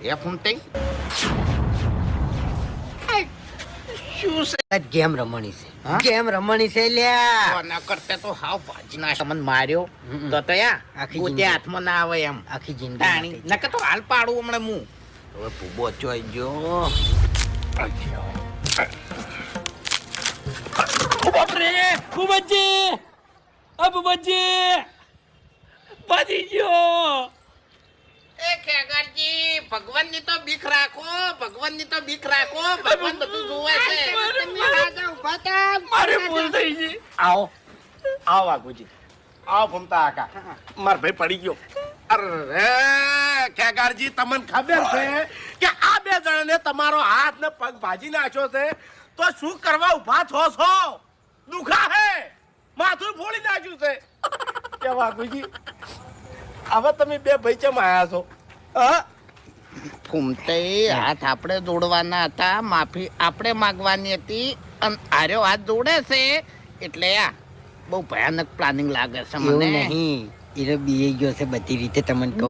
એ ફૂમતે શું છે? ગેમ રમણી હા? છે, ગેમ રમણી છે લ્યા. ના કરતે તો હાવ ભાજી ના મને માર્યો તો યા આખી પોતે જિંદગી. હાથમાં ના આવે એમ આખી જિંદગી તાણી માટે. નકર તો હાલ પાડું હમણાં હું હવે ભૂબો ચોઈ ગયો. બાપરે બુબજી બુબજી બાજી ગયો. એ ખેગારજી ભગવાનની તો બીક રાખો, ભગવાનની તો બીક રાખો. ભગવાન બધું જોવે છે. મારે ભૂલ થઈ ગઈ. આવો આવો વાઘુજી, આવો ભમતા આકા. માર ભાઈ પડી ગયો. અરે ખેગારજી, તમને ખબર છે કે આ બે જણાને તમારો હાથ ને પગ ભાજી નાખ્યો છે તો શું કરવા ઉભા છો છો? દુખા હે, માથું ફોડી નાખ્યું છે. કે વાઘુજી, હવે તમે બે ભાઈ ચમ આયા છો? હા, ફૂમતે હાથ આપણે જોડવાના હતા, માફી આપણે માંગવાની હતી અને આર્યો હાથ જોડે છે એટલે આ બહુ ભયાનક પ્લાનિંગ લાગે છે એવું મને. નહીં, એ બીએ ગયો છે બધી રીતે તમને કહું.